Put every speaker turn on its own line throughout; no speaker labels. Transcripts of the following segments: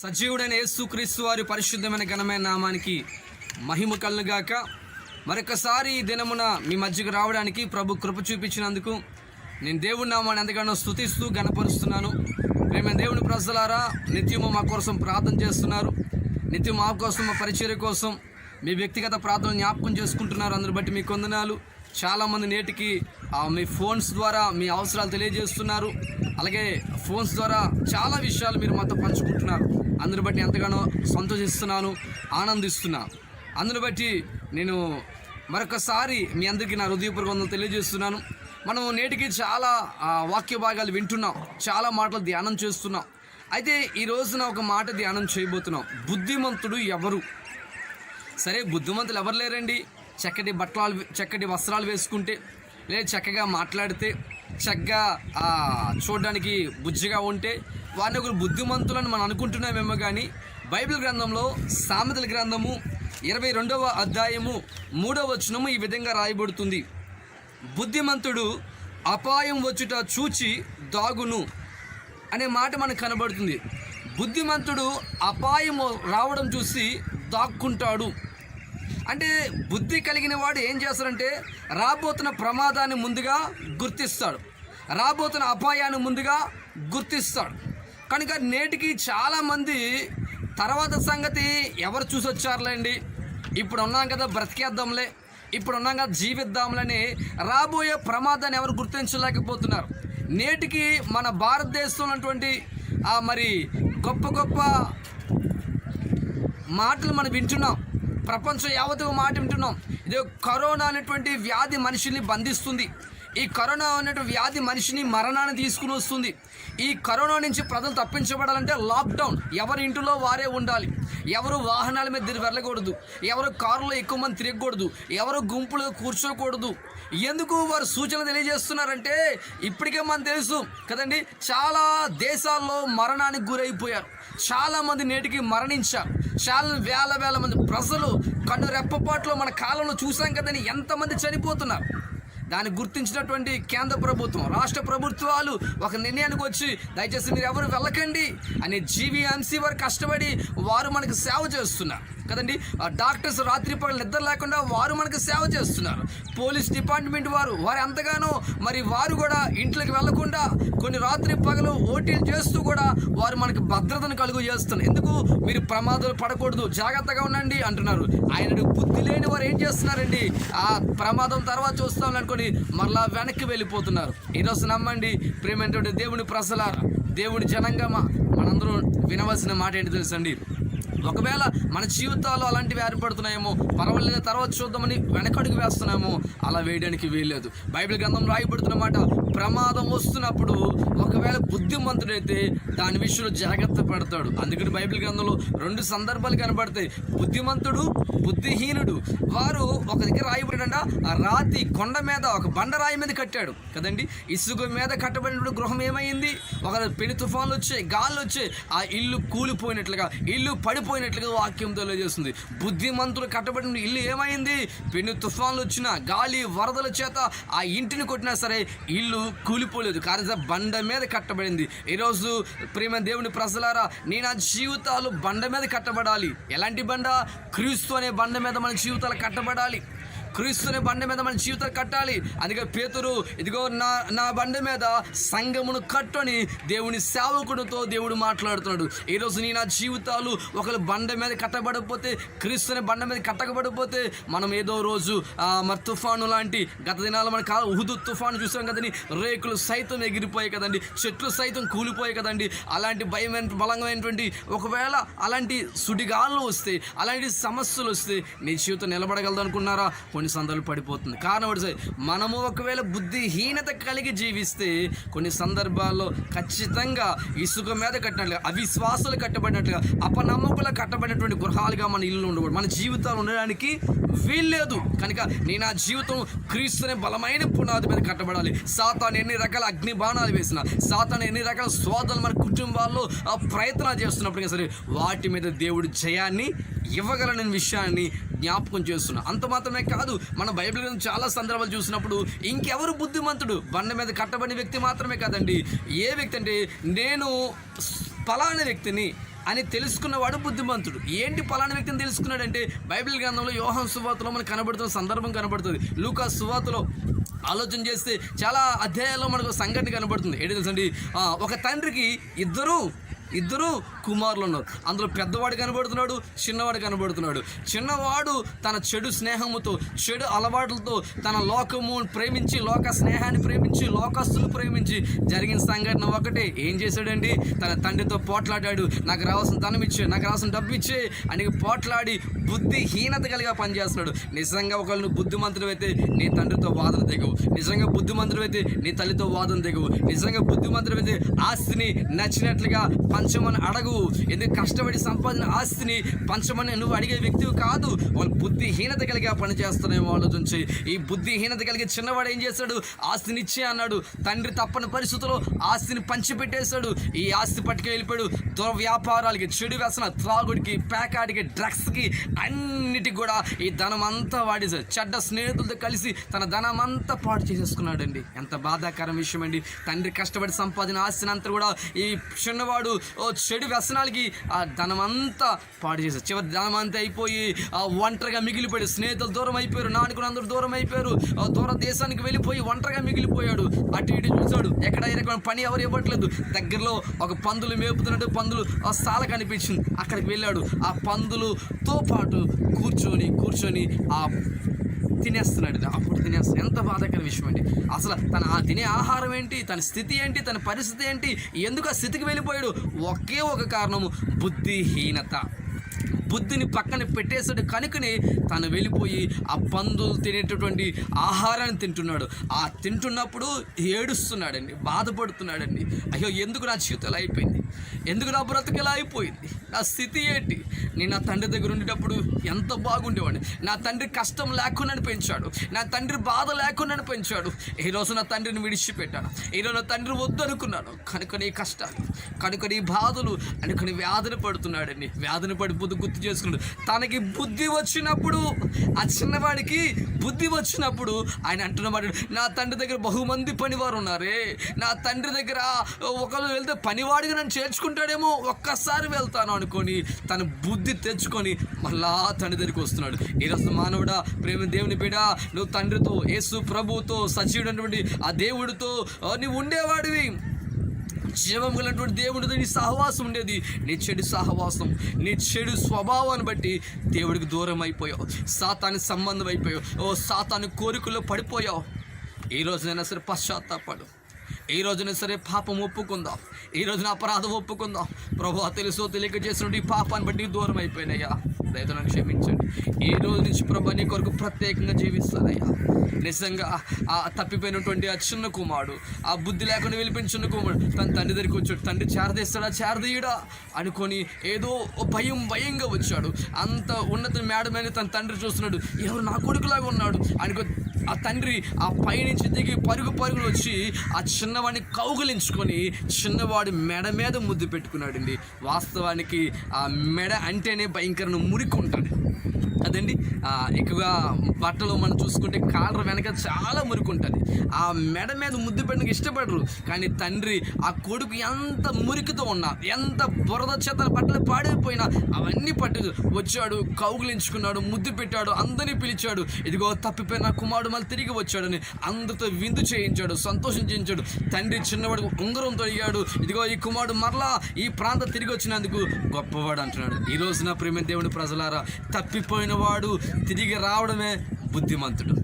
సజీవుడైన యేసుక్రీస్తు వారి పరిశుద్ధమైన ఘనమైన నామానికి మహిమ కలుగుగాక. మరొకసారి ఈ దినమున మీ మధ్యకు రావడానికి ప్రభు కృప చూపించినందుకు నేను దేవుడి నామాన్ని ఎంతగానో స్తుతిస్తూ గణపరుస్తున్నాను. ప్రేమ దేవుని ప్రజలారా, నిత్యము మా కోసం ప్రార్థన చేస్తున్నారు. నిత్యం మా కోసం, మా పరిచర్య కోసం మీ వ్యక్తిగత ప్రార్థనలు జ్ఞాపకం చేసుకుంటున్నారు. అందుని బట్టి మీ కొందనాలు. చాలామంది నేటికి మీ ఫోన్స్ ద్వారా మీ అవసరాలు తెలియజేస్తున్నారు. అలాగే ఫోన్స్ ద్వారా చాలా విషయాలు మీరు మాతో పంచుకుంటున్నారు. అందుని బట్టి ఎంతగానో సంతోషిస్తున్నాను, ఆనందిస్తున్నాను. అందుని బట్టి నేను మరొకసారి మీ అందరికీ నా హృదయపూర్వకంగా తెలియజేస్తున్నాను. మనం నేటికి చాలా వాక్య భాగాలు వింటున్నాం, చాలా మాటలు ధ్యానం చేస్తున్నాం. అయితే ఈ రోజున ఒక మాట ధ్యానం చేయబోతున్నాం. బుద్ధిమంతుడు ఎవరు? సరే, బుద్ధిమంతులు ఎవరు లేరండి. చక్కటి వస్త్రాలు వేసుకుంటే, లేదా చక్కగా మాట్లాడితే, చక్కగా చూడడానికి బుజ్జిగా ఉంటే వారిని ఒకరు బుద్ధిమంతులని మనం అనుకుంటున్నామేమో. కానీ బైబిల్ గ్రంథంలో సామెతల గ్రంథము 22వ అధ్యాయము 3వ వచనము ఈ విధంగా రాయబడుతుంది. బుద్ధిమంతుడు అపాయం వచ్చుట చూచి దాగును అనే మాట మనకు కనబడుతుంది. బుద్ధిమంతుడు అపాయము రావడం చూసి దాక్కుంటాడు. అంటే బుద్ధి కలిగిన వాడు ఏం చేస్తాడంటే రాబోతున్న ప్రమాదాన్ని ముందుగా గుర్తిస్తాడు, రాబోతున్న అపాయాన్ని ముందుగా గుర్తిస్తాడు. కనుక నేటికి చాలామంది తర్వాత సంగతి ఎవరు చూసి వచ్చారులేండి, ఇప్పుడు ఉన్నాం కదా బ్రతికేద్దాంలే, ఇప్పుడు ఉన్నాం కదా జీవిద్దాంలని రాబోయే ప్రమాదాన్ని ఎవరు గుర్తించలేకపోతున్నారు. నేటికి మన భారతదేశంలో ఉన్నటువంటి మరి గొప్ప గొప్ప మాటలు మనం వింటున్నాం. ప్రపంచం యావత్తు మాట వింటున్నాం. ఇదే కరోనా అనేటువంటి వ్యాధి మనిషిని బంధిస్తుంది. ఈ కరోనా అనేటువంటి వ్యాధి మనిషిని మరణాన్ని తీసుకుని వస్తుంది. ఈ కరోనా నుంచి ప్రజలు తప్పించబడాలంటే లాక్డౌన్, ఎవరి ఇంటిలో వారే ఉండాలి, ఎవరు వాహనాల మీద వెళ్ళకూడదు, ఎవరు కారులో ఎక్కువ మంది తిరగకూడదు, ఎవరు గుంపులో కూర్చోకూడదు. ఎందుకు వారు సూచనలు తెలియజేస్తున్నారంటే ఇప్పటికే మనకు తెలుసు కదండి, చాలా దేశాల్లో మరణానికి గురైపోయారు. చాలామంది నేటికి మరణించారు. చాలా వేల మంది ప్రజలు కన్ను రెప్పపాట్లో మన కాలంలో చూసాం కదని ఎంతమంది చనిపోతున్నారు. దాన్ని గుర్తించినటువంటి కేంద్ర ప్రభుత్వం, రాష్ట్ర ప్రభుత్వాలు ఒక నిర్ణయానికి వచ్చి దయచేసి మీరు ఎవరు వెళ్ళకండి అనే జీవీఎంసీ వారు కష్టపడి వారు మనకు సేవ చేస్తున్నారు కదండి. డాక్టర్స్ రాత్రి పగలు నిద్ర లేకుండా వారు మనకు సేవ చేస్తున్నారు. పోలీస్ డిపార్ట్మెంట్ వారు ఎంతగానో మరి వారు కూడా ఇంట్లోకి వెళ్లకుండా కొన్ని రాత్రి పగలు ఓటీలు చేస్తూ కూడా వారు మనకు భద్రతను కలుగు చేస్తున్నారు. ఎందుకు? మీరు ప్రమాదాలు పడకూడదు, జాగ్రత్తగా ఉండండి అంటున్నారు. ఆయన బుద్ధి లేని వారు ఏం చేస్తున్నారండి, ఆ ప్రమాదం తర్వాత చూస్తామని అనుకొని మరలా వెనక్కి వెళ్ళిపోతున్నారు. ఈరోజు నమ్మండి ప్రేమైనటువంటి దేవుని ప్రజలారా, దేవుని జనంగా మనందరూ వినవలసిన మాట ఏంటి తెలుసండి. ఒకవేళ మన జీవితాల్లో అలాంటివి ఏర్పడుతున్నాయేమో, పర్వాలేదు తర్వాత చూద్దామని వెనకడుగు వేస్తున్నామో, అలా వేయడానికి వీల్లేదు. బైబిల్ గ్రంథం రాయబడుతున్న మాట, ప్రమాదం వస్తున్నప్పుడు ఒకవేళ బుద్ధిమంతుడైతే దాని విషయంలో జాగ్రత్త పడతాడు. అందుకని బైబిల్ గ్రంథంలో 2 సందర్భాలు కనబడతాయి. బుద్ధిమంతుడు, బుద్ధిహీనుడు. వారు ఒక దగ్గర రాయబడిన రాతి కొండ మీద, ఒక బండరాయి మీద కట్టాడు కదండి. ఇసుక మీద కట్టబడినప్పుడు గృహం ఏమైంది? ఒక పెను తుఫాన్లు వచ్చాయి, గాళ్ళు వచ్చాయి, ఆ ఇల్లు కూలిపోయినట్లుగా, ఇల్లు పడిపోయినట్లుగా వాక్యం తెలియజేస్తుంది. బుద్ధిమంతులు కట్టబడిన ఇల్లు ఏమైంది? పెను తుఫాన్లు వచ్చినా, గాలి వరదల చేత ఆ ఇంటిని కొట్టినా సరే ఇల్లు కూలిపోలేదు, కానీ బండ మీద కట్టబడింది. ఈరోజు ప్రేమ దేవుని ప్రజలారా, నేను ఆ జీవితాలు బండ మీద కట్టబడాలి. ఎలాంటి బండ? క్రీస్తు అనే బండ మీద మన జీవితాలు కట్టబడాలి. క్రీస్తు అనే బండ మీద మన జీవితాలు కట్టాలి. అందుకే పేతురు, ఇదిగో నా బండ మీద సంఘమును కట్టని దేవుని సేవకుడితో దేవుడు మాట్లాడుతున్నాడు. ఈరోజు నీ నా జీవితాలు ఒకరు బండ మీద కట్టబడకపోతే, క్రీస్తు అనే బండ మీద కట్టబడకపోతే, మనం ఏదో రోజు మరి తుఫాను లాంటి, గత దినాలు మన ఉహుదు తుఫాను చూసాం కదండి, రేకులు సైతం ఎగిరిపోయాయి కదండి, చెట్లు సైతం కూలిపోయాయి కదండి. అలాంటి బలమైనటువంటి ఒకవేళ అలాంటి సుడిగాళ్ళు వస్తే, అలాంటి సమస్యలు వస్తే నీ జీవితం నిలబడగలదు అనుకున్నారా? కొన్ని సందర్భాలు పడిపోతుంది. కారణం ఏంటి? మనము ఒకవేళ బుద్ధిహీనత కలిగి జీవిస్తే కొన్ని సందర్భాల్లో ఖచ్చితంగా ఇసుక మీద కట్టినట్లుగా, అవిశ్వాసాలు కట్టబడినట్లుగా, అపనమ్మకులు కట్టబడినటువంటి గృహాలుగా మన ఇల్లు ఉండకూడదు, మన జీవితాలు ఉండడానికి వీల్లేదు. కనుక నేను ఆ జీవితం క్రీస్తునే బలమైన పునాది మీద కట్టబడాలి. సాతాను ఎన్ని రకాల అగ్ని బాణాలు వేసినా, సాతాను ఎన్ని రకాల శోధనలు మన కుటుంబాల్లో ప్రయత్నాలు చేస్తున్నప్పటికీ సరే వాటి మీద దేవుడు జయాన్ని ఇవ్వగలనని విషయాన్ని జ్ఞాపకం చేస్తున్నా. అంత మాత్రమే కాదు, మన బైబిల్ చాలా సందర్భాలు చూసినప్పుడు ఇంకెవరు బుద్ధిమంతుడు? బండ మీద కట్టబడిన వ్యక్తి మాత్రమే కాదండి. ఏ వ్యక్తి అంటే, నేను ఫలానా వ్యక్తిని అని తెలుసుకున్నవాడు బుద్ధిమంతుడు. ఏంటి పలానా వ్యక్తిని తెలుసుకున్నాడంటే బైబిల్ గ్రంథంలో యోహాను సువార్తలో మనకు కనబడుతున్న సందర్భం కనబడుతుంది. లూకా సువార్తలో ఆలోచన చేస్తే చాలా అధ్యాయాల్లో మనకు సంఘటన కనబడుతుంది. ఏంటి తెలుసండి, ఒక తండ్రికి ఇద్దరు కుమారులు ఉన్నారు. అందులో పెద్దవాడు కనబడుతున్నాడు, చిన్నవాడు కనబడుతున్నాడు. చిన్నవాడు తన చెడు స్నేహముతో, చెడు అలవాట్లతో, తన లోకము ప్రేమించి, లోక స్నేహాన్ని ప్రేమించి, లోకస్తులు ప్రేమించి జరిగిన సంఘటన ఒకటే. ఏం చేశాడండి, తన తండ్రితో పోట్లాడాడు. నాకు రావాల్సిన ధనం ఇచ్చే, నాకు రావాల్సిన డబ్బు ఇచ్చే అని పోట్లాడి బుద్ధిహీనత కలిగా పనిచేస్తున్నాడు. నిజంగా ఒకవేళ నువ్వు బుద్ధిమంతుడు అయితే నీ తండ్రితో వాదన దిగవు. నిజంగా బుద్ధిమంతుడు అయితే నీ తల్లితో వాదన దిగవు. నిజంగా బుద్ధిమంతుడు అయితే ఆస్తిని నచ్చినట్లుగా పంచమని అడగు. ఎందుకు కష్టపడి సంపాదించిన ఆస్తిని పంచమని నువ్వు అడిగే వ్యక్తివి కాదు. వాళ్ళు బుద్ధిహీనత కలిగా పనిచేస్తున్నాయి. ఆలోచించి ఈ బుద్ధిహీనత కలిగే చిన్నవాడు ఏం చేశాడు, ఆస్తిని ఇచ్చే అన్నాడు. తండ్రి తప్పని పరిస్థితుల్లో ఆస్తిని పంచిపెట్టేశాడు. ఈ ఆస్తి పట్టుకు వెళ్ళిపోయాడు దుర్వ్యాపారాలకి, చెడు వ్యసన, త్రాగుడికి, పేకాడికి, డ్రగ్స్కి, అన్నిటికి కూడా ఈ ధనం అంతా వాడేశాడు. చెడ్డ స్నేహితులతో కలిసి తన ధనం అంతా పాడు చేసేసుకున్నాడు అండి. ఎంత బాధాకరం విషయం అండి. తండ్రి కష్టపడి సంపాదించిన ఆస్తిని అంతా కూడా ఈ చిన్నవాడు చెడు వ్యసనాలకి ఆ ధనం అంతా పాడు చేశారు. చివరి ధనం అంతా అయిపోయి ఒంటరిగా మిగిలిపోయాడు. స్నేహితులు దూరం అయిపోయారు, నాయకులు అందరూ దూరం అయిపోయారు. దూర దేశానికి వెళ్ళిపోయి ఒంటరిగా మిగిలిపోయాడు. అటు ఇటు చూశాడు, ఎక్కడ పని ఎవరు ఇవ్వట్లేదు. దగ్గరలో ఒక పందులు మేపుతున్నట్టు పందులు సాల కనిపించింది. అక్కడికి వెళ్ళాడు. ఆ పందులతో పాటు కూర్చొని తినేస్తున్నాడు. అప్పుడు తినేస్తాడు. ఎంత బాధాకర విషయం అండి. అసలు తన తినే ఆహారం ఏంటి, తన స్థితి ఏంటి, తన పరిస్థితి ఏంటి, ఎందుకు ఆ స్థితికి వెళ్ళిపోయాడు? ఒకే ఒక కారణము, బుద్ధిహీనత. బుద్ధిని పక్కన పెట్టేసాడు కనుకనే తను వెళ్ళిపోయి ఆ పందులు తినేటటువంటి ఆహారాన్ని తింటున్నాడు. ఆ తింటున్నప్పుడు ఏడుస్తున్నాడండి, బాధపడుతున్నాడండి. అయ్యో, ఎందుకు నా జీవితం ఎలా అయిపోయింది, ఎందుకు నా బ్రతుకు ఎలా అయిపోయింది, నా స్థితి ఏంటి? నేను నా తండ్రి దగ్గర ఉండేటప్పుడు ఎంత బాగుండేవాడిని. నా తండ్రి కష్టం లేకుండా పెంచాడు, నా తండ్రి బాధ లేకుండా పెంచాడు. ఈరోజు నా తండ్రిని విడిచిపెట్టాను, ఈరోజు నా తండ్రి వద్దు అనుకున్నాను. కనుక నీ కష్టాలు, కనుక నీ బాధలు, అనుకుని వ్యాధిని పడుతున్నాడండి. వ్యాధిని పడిపోతూ గుర్తు చేసుకున్నాడు. తనకి బుద్ధి వచ్చినప్పుడు, ఆ చిన్నవాడికి బుద్ధి వచ్చినప్పుడు ఆయన అంటున్నవాడు, నా తండ్రి దగ్గర బహుమంది పనివారు ఉన్నారే, నా తండ్రి దగ్గర ఒకరు వెళ్తే పనివాడిగా నన్ను చేర్చుకుంటాడేమో, ఒక్కసారి వెళ్తాను అనుకొని తన బుద్ధి తెచ్చుకొని మళ్ళా తండ్రి దగ్గరికి వస్తున్నాడు. ఈరోజు మానవుడా, ప్రేమ దేవుని బిడ్డ, నువ్వు తండ్రితో, యేసు ప్రభువుతో, సజీవుడైనటువంటి ఆ దేవుడితో నువ్వు ఉండేవాడివి. జీవం కలిగినటువంటి దేవుడితో నీ సహవాసం ఉండేది. నీ చెడు సహవాసం, నీ చెడు స్వభావాన్ని బట్టి దేవుడికి దూరం అయిపోయావు, సాతాను సంబంధం అయిపోయావు, సాతాను కోరికల్లో పడిపోయావు. ఈ రోజునైనా సరే పశ్చాత్తాపడు. ఈ రోజున సరే పాపం ఒప్పుకుందాం, ఈ రోజున అపరాధం ఒప్పుకుందాం. ప్రభువా, తెలుసో తెలియక చేసిన ఈ పాపాన్ని బట్టి దూరం అయిపోయినాయ్యా, దయతో నన్ను క్షమించండి. ఈ రోజు నుంచి ప్రభు నీ కొరకు ప్రత్యేకంగా జీవిస్తానయ్యా. నిజంగా ఆ తప్పిపోయినటువంటి ఆ చిన్న కుమారుడు, ఆ బుద్ధి లేకుండా వెళ్ళిపోయిన కుమారుడు తన తండ్రి దగ్గరికి వచ్చాడు. తండ్రి చేరదీస్తాడా, చేరదీయడా అనుకొని ఏదో భయంగా వచ్చాడు. అంత ఉన్నత మేడ మీద తన తండ్రి చూస్తున్నాడు. ఎవరు నా కొడుకులాగా ఉన్నాడు అనుకో. ఆ తండ్రి ఆ పైనుంచి దిగి పరుగులు వచ్చి ఆ చిన్నవాడిని కౌగిలించుకొని చిన్నవాడి మెడ మీద ముద్దు పెట్టుకున్నాడండి. వాస్తవానికి ఆ మెడ అంటేనే భయంకరమైన మురికి ఉంటాడు అదండి. ఎక్కువగా బట్టలు మనం చూసుకుంటే కాలర్ వెనక చాలా మురికి ఉంటుంది. ఆ మెడ మీద ముద్దు పెట్టడానికి ఇష్టపడరు. కానీ తండ్రి ఆ కొడుకు ఎంత మురికితో ఉన్నా, ఎంత బురద చేతల బట్టలు పాడైపోయినా అవన్నీ పట్టు వచ్చాడు, కౌగులించుకున్నాడు, ముద్దు పెట్టాడు, అందరినీ పిలిచాడు. ఇదిగో తప్పిపోయిన కుమారుడు మళ్ళీ తిరిగి వచ్చాడని అందరితో విందు చేయించాడు, సంతోషం చేయించాడు. తండ్రి చిన్నవాడు ఉంగరంతో అడిగాడు, ఇదిగో ఈ కుమారుడు మరలా ఈ ప్రాంతం తిరిగి వచ్చినందుకు గొప్పవాడు అంటున్నాడు. ఈ రోజున ప్రేమ దేవుని ప్రజలారా, తప్పిపోయిన వాడు తిరిగి రావడమే బుద్ధిమంతుడు.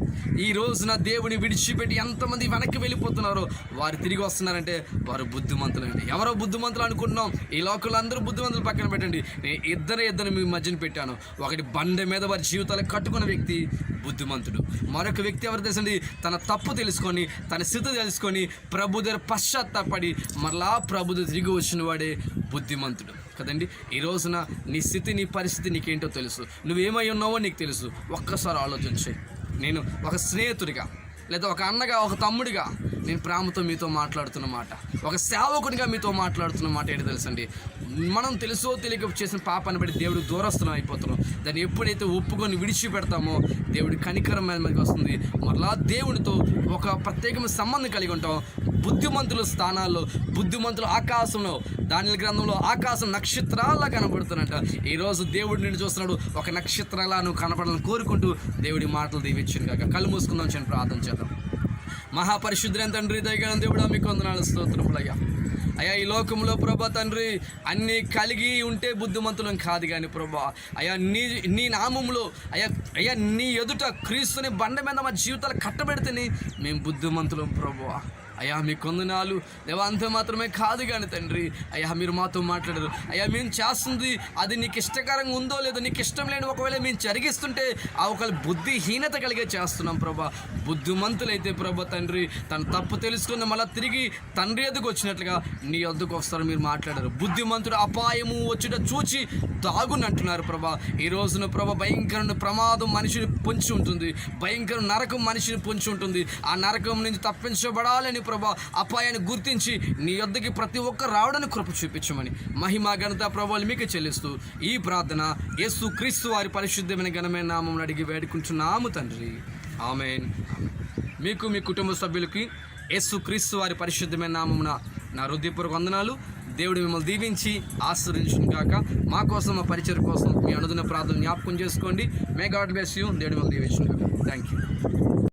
ఈ రోజున దేవుని విడిచిపెట్టి ఎంతమంది వెనక్కి వెళ్ళిపోతున్నారో వారు తిరిగి వస్తున్నారంటే వారు బుద్ధిమంతులండి. ఎవరో బుద్ధిమంతులు అనుకుంటున్నాం. ఈ లోకంలో అందరూ బుద్ధిమంతులు పక్కన పెట్టండి. నేను ఇద్దరు మీ మధ్యన పెట్టాను. ఒకటి బండ మీద వారి జీవితాలు కట్టుకున్న వ్యక్తి బుద్ధిమంతుడు. మరొక వ్యక్తి ఎవరు తెలుసండి, తన తప్పు తెలుసుకొని, తన స్థితి తెలుసుకొని ప్రభు దగ్గర పశ్చాత్తాపడి మరలా ప్రభు దగ్గర తిరిగి వచ్చిన వాడే బుద్ధిమంతుడు కదండి. ఈ రోజున నీ స్థితి, నీ పరిస్థితి నీకేంటో తెలుసు, నువ్వేమై ఉన్నావో నీకు తెలుసు. ఒక్కసారి ఆలోచించే. నేను ఒక స్నేహితుడిగా, లేదా ఒక అన్నగా, ఒక తమ్ముడిగా నేను ప్రేమతో మీతో మాట్లాడుతున్న మాట, ఒక సేవకుడిగా మీతో మాట్లాడుతున్న మాట ఏంటి తెలుసండి, మనం తెలుసో తెలియక చేసిన పాపాన్ని బట్టి దేవుడు దూరస్థలం అయిపోతున్నాం. దాన్ని ఎప్పుడైతే ఒప్పుకొని విడిచిపెడతామో దేవుడి కనికరం మనకి వస్తుంది. మరలా దేవుడితో ఒక ప్రత్యేకమైన సంబంధం కలిగి ఉంటాం. బుద్ధిమంతుల స్థానాల్లో, బుద్ధిమంతుల ఆకాశంలో, దానియేలు గ్రంథంలో ఆకాశం నక్షత్రాల్లా కనబడుతున్నట్ట. ఈరోజు దేవుడు నిన్ను చూస్తున్నాడు, ఒక నక్షత్రాలా నువ్వు కనపడాలని కోరుకుంటూ దేవుడి మాటలు దీవించింది కాక. కళ్ళు మూసుకుందాం, చిన్న ప్రార్థన చేద్దాం. మహాపరిశుద్ధులైన తండ్రి, దయగల దేవుడా, మీకు వందనాలు, స్తోత్రములయ్యా. అయ్యా, ఈ లోకంలో ప్రభా తండ్రి అన్నీ కలిగి ఉంటే బుద్ధిమంతులం కాదు కానీ ప్రభా, అయ్యా నీ నామములో అయ్యా నీ ఎదుట క్రీస్తుని బండ మీద మా జీవితాలు కట్టబెడితేనే మేము బుద్ధిమంతులం ప్రభా. అయ్యా మీకు వందనాలు దేవా. అంతే మాత్రమే కాదు కానీ తండ్రి, అయ్యా మీరు మాతో మాట్లాడారు. అయ్యా మేము చేస్తుంది అది నీకు ఇష్టకరంగా ఉందో లేదో, నీకు ఇష్టం లేని ఒకవేళ మేము జరిగిస్తుంటే ఆ ఒకవేళ బుద్ధిహీనత కలిగే చేస్తున్నాం ప్రభా. బుద్ధిమంతులైతే ప్రభా తండ్రి తన తప్పు తెలుసుకుని మళ్ళీ తిరిగి తండ్రి ఎదుగు వచ్చినట్లుగా నీ వద్దకు వస్తారు మీరు మాట్లాడారు. బుద్ధిమంతుడు అపాయము వచ్చుట చూచి దాగునంటున్నారు ప్రభా. ఈ రోజున ప్రభా భయంకరమైన ప్రమాదం మనిషిని పొంచి ఉంటుంది, భయంకర నరకం మనిషిని పొంచి ఉంటుంది. ఆ నరకం నుంచి తప్పించబడాలని ప్రభా అపాయాన్ని గుర్తించి నీ యొద్దకి ప్రతి ఒక్కరు రావడానికి కృప చూపించమని మహిమ ఘనత ప్రభువులు మీకు చెల్లిస్తూ ఈ ప్రార్థన యేసు క్రీస్తు వారి పరిశుద్ధమైన ఘనమైన నామమున అడిగి వేడుకుంటున్నాము తండ్రి, ఆమేన్. మీకు మీ కుటుంబ సభ్యులకి యేసు క్రీస్తు వారి పరిశుద్ధమైన నామమున నా హృదయపూర్వక వందనాలు. దేవుడు మిమ్మల్ని దీవించి ఆశీర్వదించును గాక. మా కోసం, మా పరిచయం కోసం మీ అనుదిన ప్రార్థన జ్ఞాపకం చేసుకోండి. May God bless you. దేవుడు మిమ్మల్ని దీవించును గాక. Thank you.